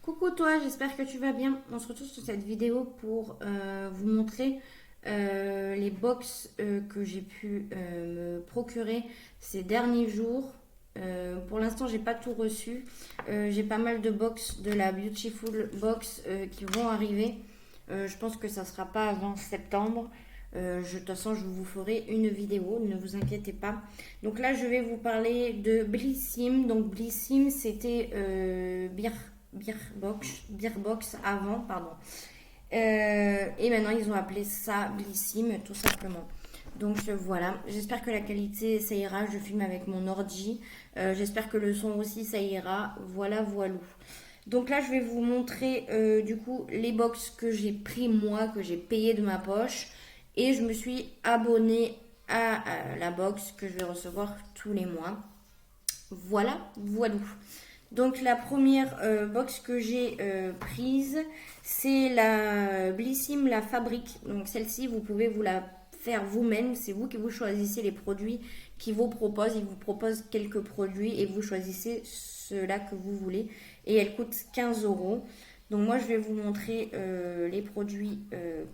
Coucou toi, j'espère que tu vas bien. On se retrouve sur cette vidéo pour vous montrer les box que j'ai pu me procurer ces derniers jours. Pour l'instant, j'ai pas tout reçu. J'ai pas mal de box de la Beautiful Box qui vont arriver. Je pense que ça sera pas avant septembre. De toute façon, je vous ferai une vidéo, ne vous inquiétez pas. Donc là, je vais vous parler de Blissim. Donc Blissim, c'était Beerbox avant, pardon. Et maintenant, ils ont appelé ça Blissim, tout simplement. Donc voilà, j'espère que la qualité ça ira. Je filme avec mon ordi. J'espère que le son aussi ça ira. Voilà, voilou. Donc là, je vais vous montrer du coup les box que j'ai pris moi, que j'ai payé de ma poche. Et je me suis abonnée à la box que je vais recevoir tous les mois. Voilà, voilou. Donc la première box que j'ai prise, c'est la Blissim La Fabrique. Donc celle-ci, vous pouvez vous la faire vous-même. C'est vous qui vous choisissez les produits qu'ils vous proposent. Ils vous proposent quelques produits et vous choisissez ceux-là que vous voulez. Et elle coûte 15 euros. Donc moi, je vais vous montrer les produits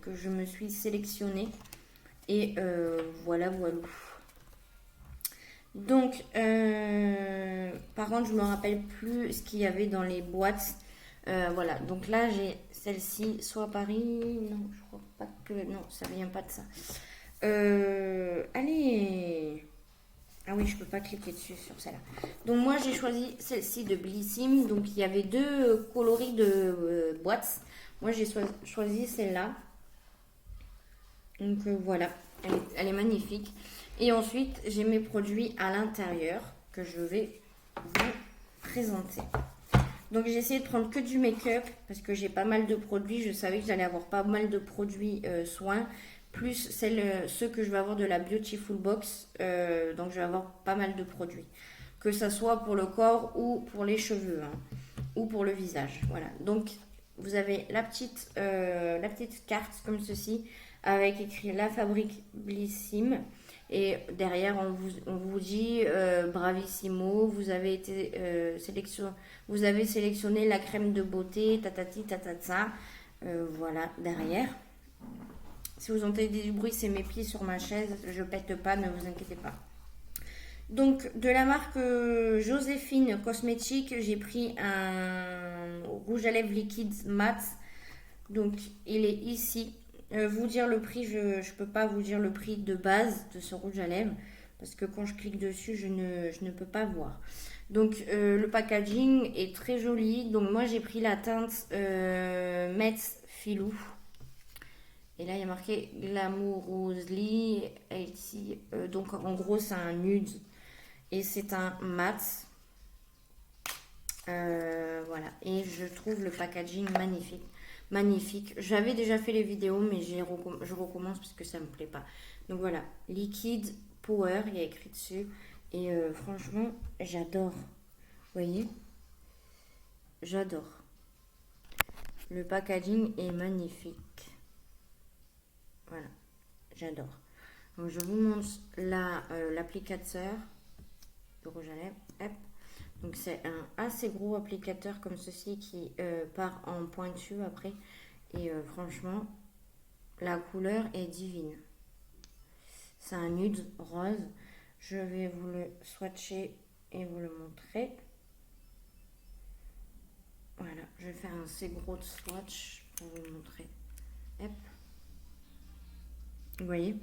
que je me suis sélectionnés. Et voilà, voilà. Donc, par contre, je me rappelle plus ce qu'il y avait dans les boîtes. Voilà, donc là, j'ai celle-ci, soit Paris. Non, je crois pas que. Non, ça vient pas de ça. Allez. Ah oui, je peux pas cliquer dessus sur celle-là. Donc, moi, j'ai choisi celle-ci de Blissim. Donc, il y avait deux coloris de boîtes. Moi, j'ai choisi celle-là. Donc, voilà, elle est magnifique. Et ensuite, j'ai mes produits à l'intérieur que je vais vous présenter. Donc, j'ai essayé de prendre que du make-up parce que j'ai pas mal de produits. Je savais que j'allais avoir pas mal de produits soins, plus ceux que je vais avoir de la Beautiful Box. Donc, je vais avoir pas mal de produits. Que ça soit pour le corps ou pour les cheveux, hein, ou pour le visage. Voilà. Donc, vous avez la petite carte comme ceci avec écrit La Fabrique Blissim. Et derrière, on vous dit bravissimo, vous avez sélectionné la crème de beauté, tatati tatata. Voilà, derrière. Si vous entendez du bruit, c'est mes pieds sur ma chaise. Je pète pas, ne vous inquiétez pas. Donc, de la marque Joséphine Cosmétique, j'ai pris un rouge à lèvres liquide mat. Donc, il est ici. Vous dire le prix, je ne peux pas vous dire le prix de base de ce rouge à lèvres parce que quand je clique dessus, je ne peux pas voir. Donc le packaging est très joli. Donc moi j'ai pris la teinte Metz Filou. Et là il y a marqué Glamourously. Donc en gros c'est un nude et c'est un mat. Voilà. Et je trouve le packaging magnifique. Magnifique. J'avais déjà fait les vidéos, mais je recommence parce que ça me plaît pas. Donc voilà, Liquid Power, il y a écrit dessus. Et franchement, j'adore. Vous voyez? J'adore. Le packaging est magnifique. Voilà, j'adore. Donc je vous montre l'applicateur de rouge à lèvres. Hop. Donc c'est un assez gros applicateur comme ceci qui part en pointu après. Et franchement, la couleur est divine. C'est un nude rose. Je vais vous le swatcher et vous le montrer. Voilà, je vais faire un assez gros swatch pour vous le montrer. Hop. Vous voyez,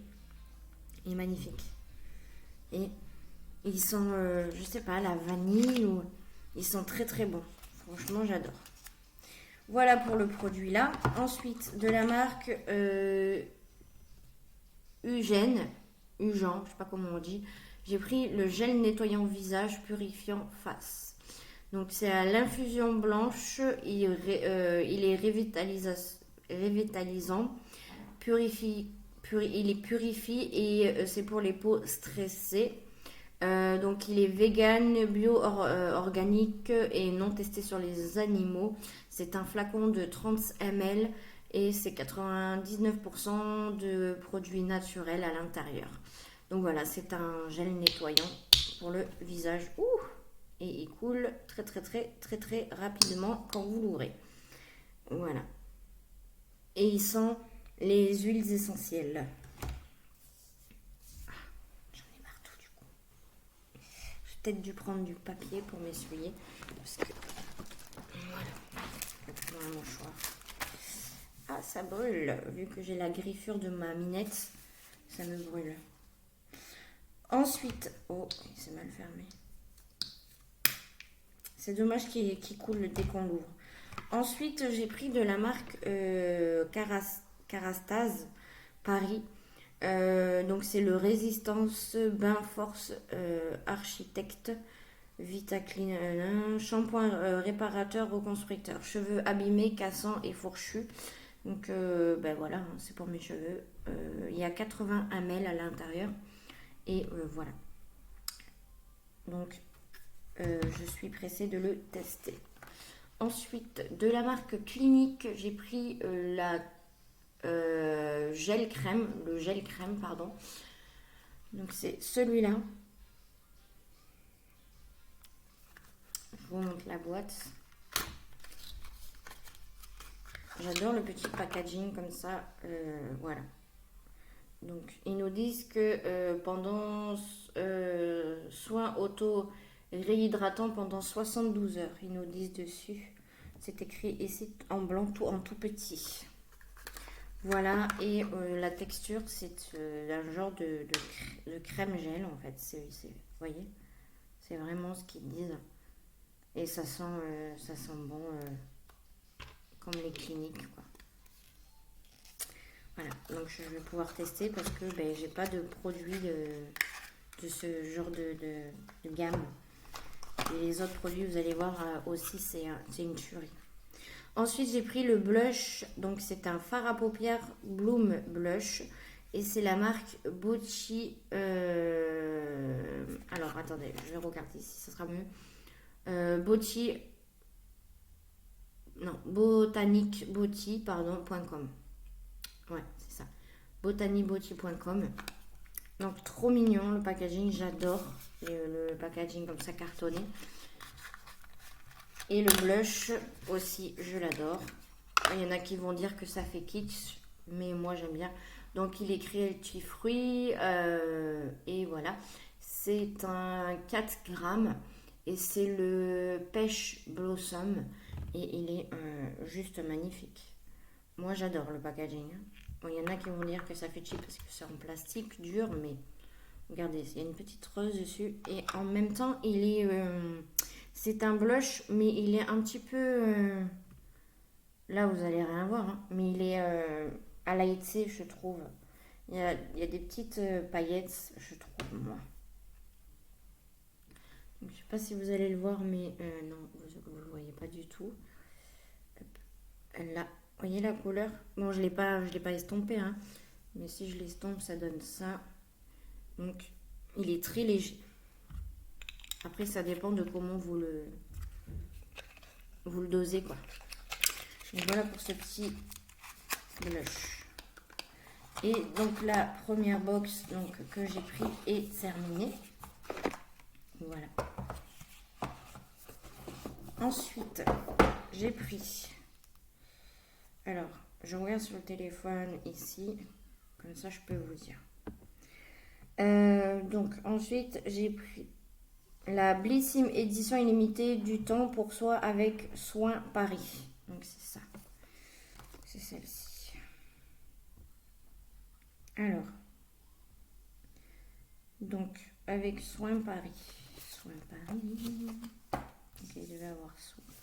il est magnifique. Et ils sont, je sais pas, la vanille ou... Ils sont très très bons. Franchement, j'adore. Voilà pour le produit là. Ensuite, de la marque Ugen, je sais pas comment on dit. J'ai pris le gel nettoyant visage purifiant face. Donc c'est à l'infusion blanche. Il est revitalisant, il purifie et c'est pour les peaux stressées. Donc il est vegan, organique et non testé sur les animaux. C'est un flacon de 30 ml et c'est 99% de produits naturels à l'intérieur. Donc voilà, c'est un gel nettoyant pour le visage. Ouh, et il coule très très très très très rapidement quand vous l'ouvrez. Voilà. Et il sent les huiles essentielles. J'en ai marre du coup. J'ai peut-être dû prendre du papier pour m'essuyer parce que voilà, dans un mouchoir. Ah, ça brûle. Vu que j'ai la griffure de ma minette, ça me brûle. Ensuite, oh, c'est mal fermé. C'est dommage qu'il coule dès qu'on l'ouvre. Ensuite, j'ai pris de la marque Carastase Paris. Donc, c'est le Résistance Bain Force Architecte Vitaclean, shampoing réparateur reconstructeur, cheveux abîmés, cassants et fourchus. Donc, ben voilà, hein, c'est pour mes cheveux. Il y a 80 ml à l'intérieur. Et voilà. Donc, je suis pressée de le tester. Ensuite, de la marque Clinique, j'ai pris la gel crème, le gel crème, pardon. Donc, c'est celui-là. Je vous montre la boîte. J'adore le petit packaging comme ça. Voilà. Donc, ils nous disent que pendant soins auto-réhydratant pendant 72 heures, ils nous disent dessus. C'est écrit ici en blanc, tout en tout petit. Voilà, et la texture, c'est un genre de crème gel en fait. Vous voyez, c'est vraiment ce qu'ils disent. Et ça sent bon comme les cliniques, quoi. Voilà, donc je vais pouvoir tester parce que ben, j'ai pas de produit de ce genre de gamme. Et les autres produits, vous allez voir aussi, c'est une tuerie. Ensuite, j'ai pris le blush. Donc, c'est un fard à paupières Bloom Blush. Et c'est la marque Bocci. Alors, attendez, je vais regarder si ça sera mieux. Bocci. Non, botanicbotti.com. Ouais, c'est ça. botanicbotti.com. Donc, trop mignon le packaging. J'adore le packaging comme ça cartonné. Et le blush aussi, je l'adore. Il y en a qui vont dire que ça fait kitsch, mais moi j'aime bien. Donc il est Creative Fruit et voilà. C'est un 4 grammes et c'est le Pêche Blossom et il est juste magnifique. Moi j'adore le packaging. Bon, il y en a qui vont dire que ça fait cheap parce que c'est en plastique dur, mais regardez, il y a une petite rose dessus et en même temps il est... c'est un blush, mais il est un petit peu... là, vous allez rien voir, hein, mais il est highlighté, je trouve. Il y a des petites paillettes, je trouve, moi. Donc, je sais pas si vous allez le voir, mais non, vous ne le voyez pas du tout. Hop. Là, vous voyez la couleur? Bon, je l'ai pas estompé, hein, mais si je l'estompe, ça donne ça. Donc, il est très léger. Après, ça dépend de comment vous le dosez, quoi. Donc voilà pour ce petit blush. Et donc la première box donc, que j'ai pris est terminée. Voilà. Ensuite, j'ai pris... Alors, je regarde sur le téléphone ici. Comme ça, je peux vous dire. Donc, ensuite, j'ai pris la Blissim édition illimitée du temps pour soi avec Soin Paris. Donc, c'est ça. C'est celle-ci. Alors. Donc, avec Soin Paris. Soin Paris. Ok, il devait avoir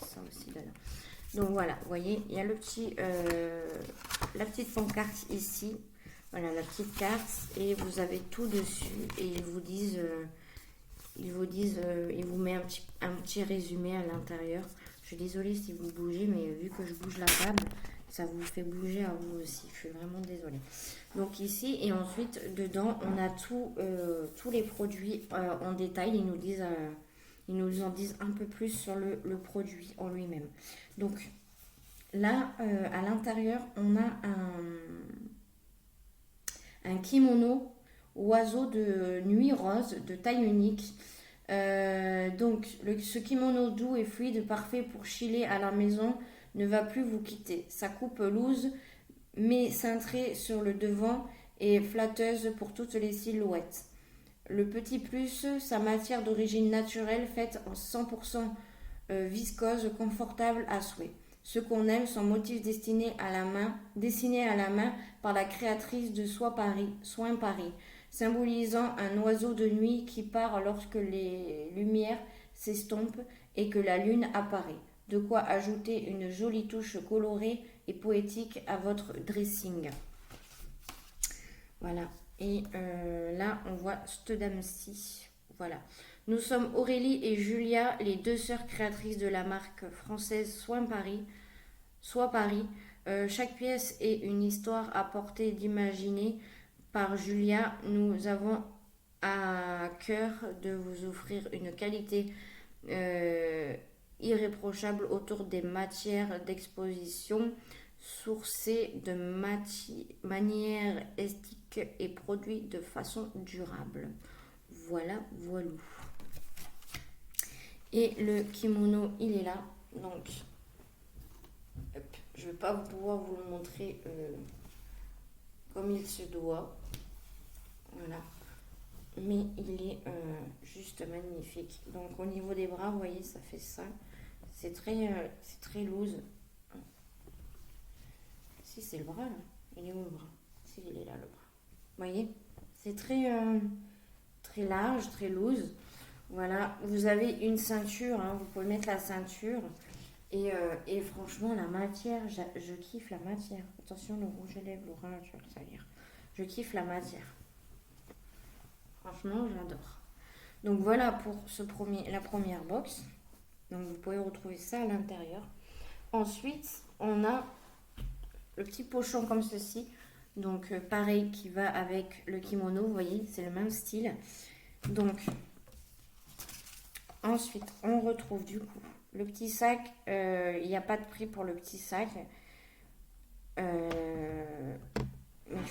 ça aussi dedans. Donc, voilà. Vous voyez, il y a le petit... la petite pancarte ici. Voilà, la petite carte. Et vous avez tout dessus. Et ils vous disent... ils vous mettent un petit résumé à l'intérieur. Je suis désolée si vous bougez, mais vu que je bouge la table, ça vous fait bouger à vous aussi. Je suis vraiment désolée. Donc ici, et ensuite, dedans, on a tous les produits en détail. Ils nous en disent un peu plus sur le produit en lui-même. Donc là, à l'intérieur, on a un kimono oiseau de nuit rose de taille unique Donc, ce kimono doux et fluide, parfait pour chiller à la maison, ne va plus vous quitter. Sa coupe loose, mais cintrée sur le devant et flatteuse pour toutes les silhouettes. Le petit plus, sa matière d'origine naturelle faite en 100% viscose, confortable à souhait. Ce qu'on aime, son motif dessiné à la main par la créatrice de Soins Paris, symbolisant un oiseau de nuit qui part lorsque les lumières s'estompent et que la lune apparaît. De quoi ajouter une jolie touche colorée et poétique à votre dressing. Voilà. Et là, on voit cette dame-ci. Voilà. Nous sommes Aurélie et Julia, les deux sœurs créatrices de la marque française Soins Paris. Chaque pièce est une histoire à portée d'imaginer par Julia. Nous avons à cœur de vous offrir une qualité irréprochable autour des matières d'exposition sourcées de manière esthétique et produits de façon durable. Voilà, voilà. Et le kimono, il est là. Donc, hop, je ne vais pas pouvoir vous le montrer comme il se doit. Voilà. Mais il est juste magnifique. Donc, au niveau des bras, vous voyez, ça fait ça. C'est très loose. Si, c'est le bras, là. Il est où le bras? Si, il est là, le bras. Vous voyez? C'est très large, très loose. Voilà, vous avez une ceinture, hein, vous pouvez mettre la ceinture. Et franchement, la matière, je kiffe la matière. Attention, le rouge à lèvres, l'orange, tu vas le salir. Je kiffe la matière. Franchement, j'adore. Donc voilà pour la première box. Donc vous pouvez retrouver ça à l'intérieur. Ensuite, on a le petit pochon comme ceci. Donc pareil, qui va avec le kimono. Vous voyez, c'est le même style. Donc, ensuite, on retrouve du coup le petit sac. Il n'y a pas de prix pour le petit sac. Je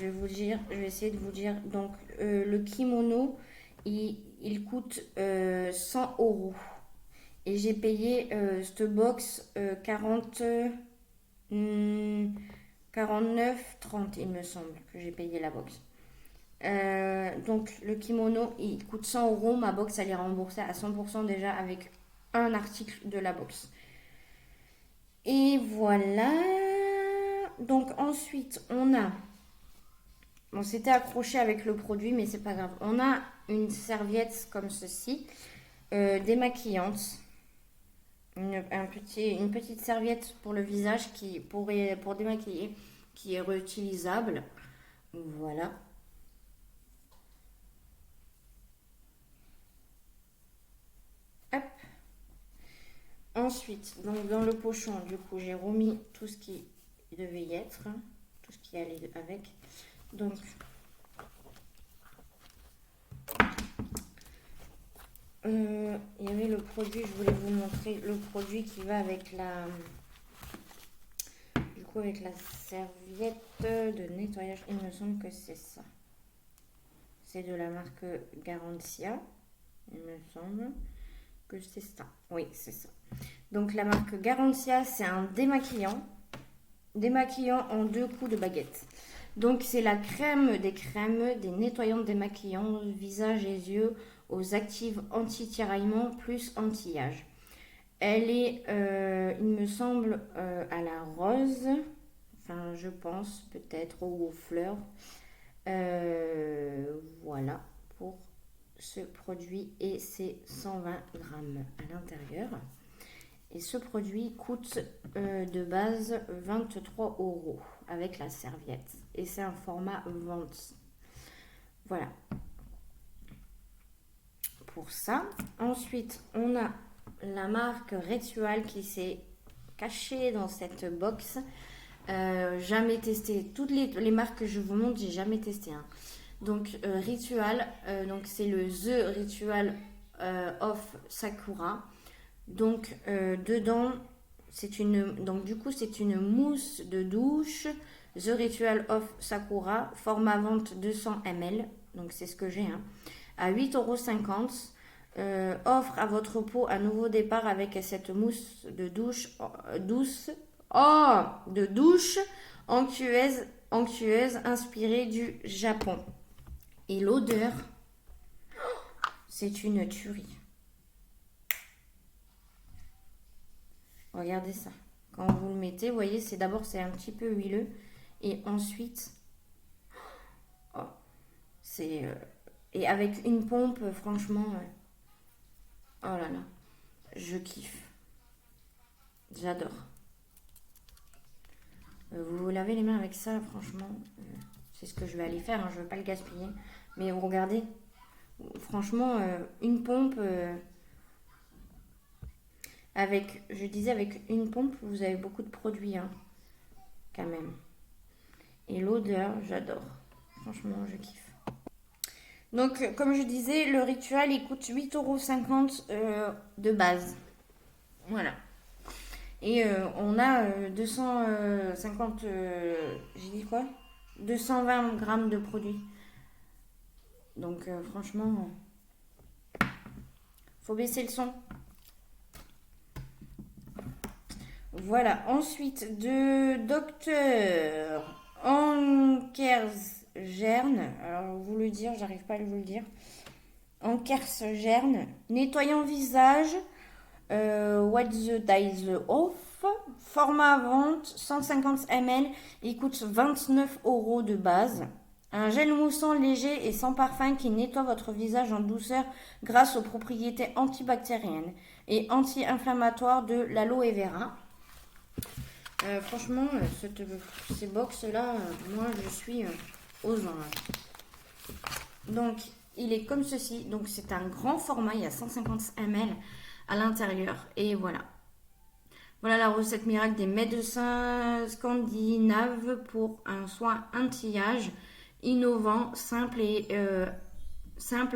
vais essayer de vous dire. Donc, le kimono, il coûte 100 €. Et j'ai payé cette box 49,30, il me semble que j'ai payé la box. Donc le kimono il coûte 100 €. Ma box elle est remboursée à 100% déjà avec un article de la box. Et voilà. Donc ensuite on a, bon c'était accroché avec le produit mais c'est pas grave. On a une serviette comme ceci, démaquillante. Une petite serviette pour le visage pour démaquiller qui est réutilisable. Voilà. Hop. Ensuite, donc dans le pochon, du coup, j'ai remis tout ce qui devait y être, hein, tout ce qui allait avec. Donc, il y avait le produit, je voulais vous montrer le produit qui va avec avec la serviette de nettoyage. Il me semble que c'est ça. C'est de la marque Garantia. Il me semble que c'est ça. Oui, c'est ça. Donc la marque Garantia, c'est un démaquillant. Démaquillant en 2 coups de baguette. Donc c'est la crème des crèmes, des nettoyants démaquillants, visage et yeux aux actifs anti-tiraillement plus anti-âge. Elle est, il me semble, à la rose. Enfin, je pense peut-être aux fleurs. Voilà pour ce produit et c'est 120 grammes à l'intérieur. Et ce produit coûte de base 23 € avec la serviette. Et c'est un format vente. Voilà. Pour ça. Ensuite, on a la marque Ritual qui s'est cachée dans cette box. Jamais testé. Toutes les marques que je vous montre, j'ai jamais testé. Hein. Donc Ritual, donc c'est le The Ritual of Sakura. Donc dedans, c'est une mousse de douche The Ritual of Sakura, format vente 200 ml. Donc c'est ce que j'ai. Hein, à 8,50 €. offre à votre peau un nouveau départ avec cette mousse de douche de douche onctueuse inspirée du Japon. Et l'odeur, c'est une tuerie. Regardez ça. Quand vous le mettez, vous voyez, c'est d'abord c'est un petit peu huileux et ensuite c'est et avec une pompe, franchement, oh là là, je kiffe. J'adore. Vous vous lavez les mains avec ça, franchement, c'est ce que je vais aller faire, hein, je ne veux pas le gaspiller. Mais vous regardez, franchement, une pompe, je disais avec une pompe, vous avez beaucoup de produits, hein, quand même. Et l'odeur, j'adore. Franchement, je kiffe. Donc, comme je disais, le rituel, il coûte 8,50 € de base. Voilà. Et on a 250, j'ai dit quoi 220 grammes de produits. Donc franchement, faut baisser le son. Voilà, ensuite de Docteur Ankersgern. Alors vous le dire, j'arrive pas à vous le dire. Ankersgern, nettoyant visage. What the Dice Off, format à vente 150 ml, il coûte 29 € de base. Un gel moussant léger et sans parfum qui nettoie votre visage en douceur grâce aux propriétés antibactériennes et anti-inflammatoires de l'aloe vera. Franchement, ces box-là, moi je suis aux anges. Donc, il est comme ceci. Donc, c'est un grand format, il y a 150 ml à l'intérieur. Et voilà. Voilà la recette miracle des médecins scandinaves pour un soin anti-âge innovant, simple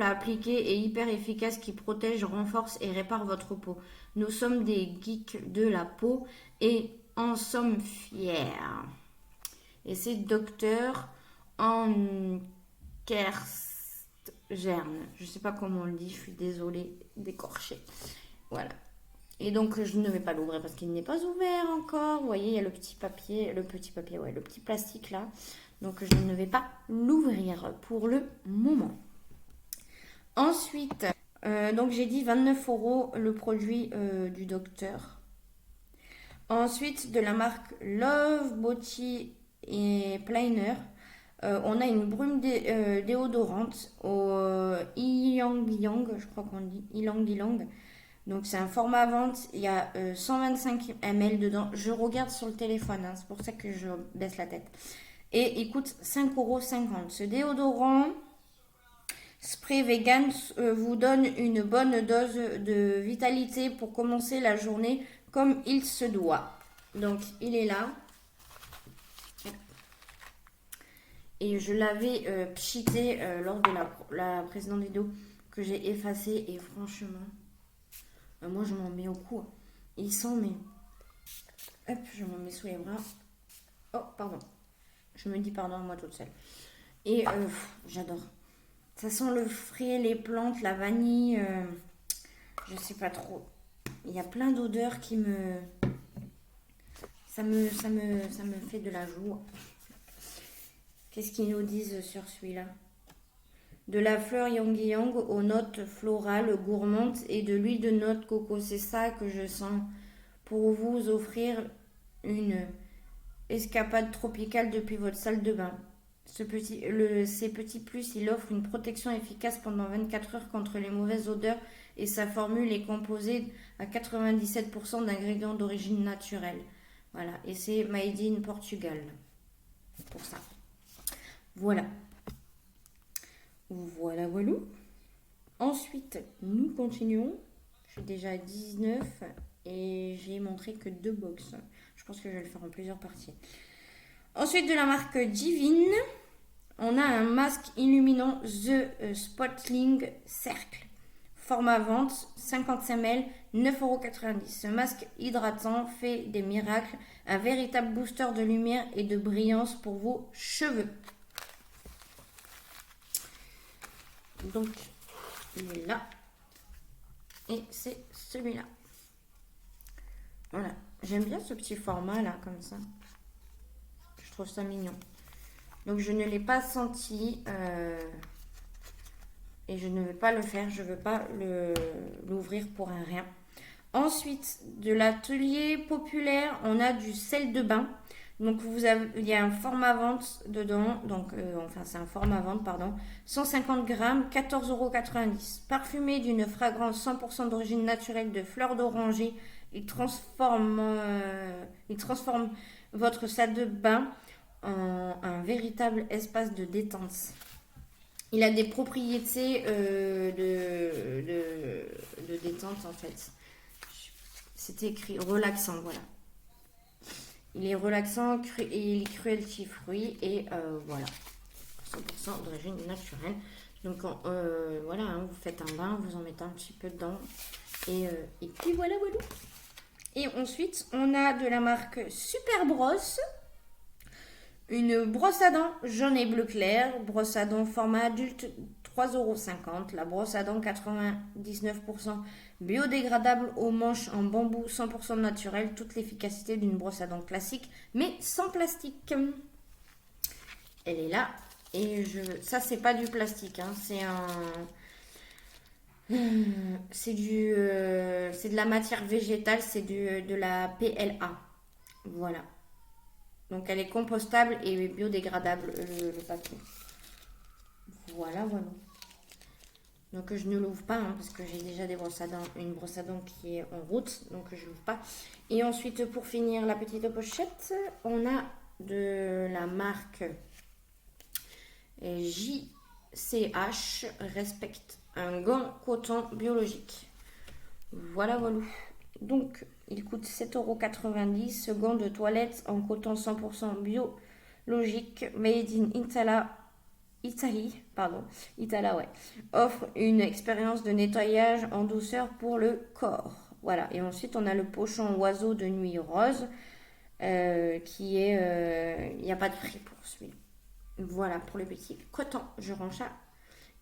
à appliquer et hyper efficace qui protège, renforce et répare votre peau. Nous sommes des geeks de la peau et en sommes fiers. Et c'est Docteur Ankersgern. Je sais pas comment on le dit, je suis désolée d'écorcher. Voilà. Et donc je ne vais pas l'ouvrir parce qu'il n'est pas ouvert encore. Vous voyez, il y a le petit papier, le petit plastique là. Donc je ne vais pas l'ouvrir pour le moment. Ensuite, donc j'ai dit 29 € le produit du docteur. Ensuite, de la marque Love Body et Plainer, on a une brume déodorante au Ylang Ylang, je crois qu'on dit Ylang Ylang. Donc c'est un format à vente, il y a 125 ml dedans. Je regarde sur le téléphone, hein, c'est pour ça que je baisse la tête. Et il coûte 5,50 €. Ce déodorant spray vegan vous donne une bonne dose de vitalité pour commencer la journée comme il se doit. Donc il est là. Et je l'avais pchité lors de la précédente vidéo que j'ai effacée. Et franchement, moi je m'en mets au cou. Il sent, mais... Hop, je m'en mets sous les bras. Oh, pardon. Je me dis pardon à moi toute seule. Et j'adore. Ça sent le frais, les plantes, la vanille. Je sais pas trop. Il y a plein d'odeurs qui me... Ça me fait de la joie. Qu'est-ce qu'ils nous disent sur celui-là? De la fleur Ylang Ylang aux notes florales gourmandes et de l'huile de noix de coco. C'est ça que je sens pour vous offrir une escapade tropicale depuis votre salle de bain. Ces petits plus, il offre une protection efficace pendant 24 heures contre les mauvaises odeurs et sa formule est composée à 97% d'ingrédients d'origine naturelle. Voilà, et c'est made in Portugal pour ça. Voilà. Voilà. Ensuite, nous continuons. Je suis déjà à 19 et j'ai montré que 2 box. Je pense que je vais le faire en plusieurs parties. Ensuite, de la marque Divine, on a un masque illuminant The Spotling Cercle. Format vente, 50 ml, 9,90 €. Ce masque hydratant fait des miracles. Un véritable booster de lumière et de brillance pour vos cheveux. Donc, il est là. Et c'est celui-là. Voilà. J'aime bien ce petit format là, comme ça. Je trouve ça mignon. Donc je ne l'ai pas senti. Et je ne vais pas le faire. Je ne veux pas l'ouvrir pour un rien. Ensuite, de l'atelier populaire, on a du sel de bain. Donc il y a un format vente dedans, donc enfin c'est un format vente pardon, 150 grammes, 14,90 €. Parfumé d'une fragrance 100% d'origine naturelle de fleurs d'oranger, il transforme votre salle de bain en un véritable espace de détente. Il a des propriétés de détente en fait. C'était écrit relaxant, voilà. Il est relaxant et il est cruelty free et voilà, 100% d'origine naturelle. Donc voilà, hein, vous faites un bain, vous en mettez un petit peu dedans et puis voilà, voilà. Et ensuite, on a de la marque Super Brosse, une brosse à dents jaune et bleu clair, brosse à dents format adulte 3,50 €. La brosse à dents 99% biodégradable aux manches en bambou 100% naturel, toute l'efficacité d'une brosse à dents classique mais sans plastique. Elle est là et ça c'est pas du plastique, hein, c'est de la matière végétale, c'est de la PLA. Voilà. Donc elle est compostable et biodégradable le papier. Voilà, voilà. Donc je ne l'ouvre pas hein, parce que j'ai déjà une brosse à dents qui est en route, donc je ne l'ouvre pas. Et ensuite pour finir la petite pochette, on a de la marque JCH Respect, un gant coton biologique. Voilà, voilà. Donc il coûte 7,90 €. Ce gant de toilette en coton 100% biologique, made in Italie, ouais, offre une expérience de nettoyage en douceur pour le corps. Voilà, et ensuite on a le pochon oiseau de nuit rose, qui est, il n'y a pas de prix pour celui-là. Voilà pour le petit coton, je range ça.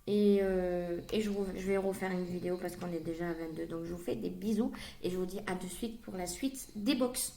Et je vais refaire une vidéo parce qu'on est déjà à 22. Donc je vous fais des bisous et je vous dis à de suite pour la suite des box.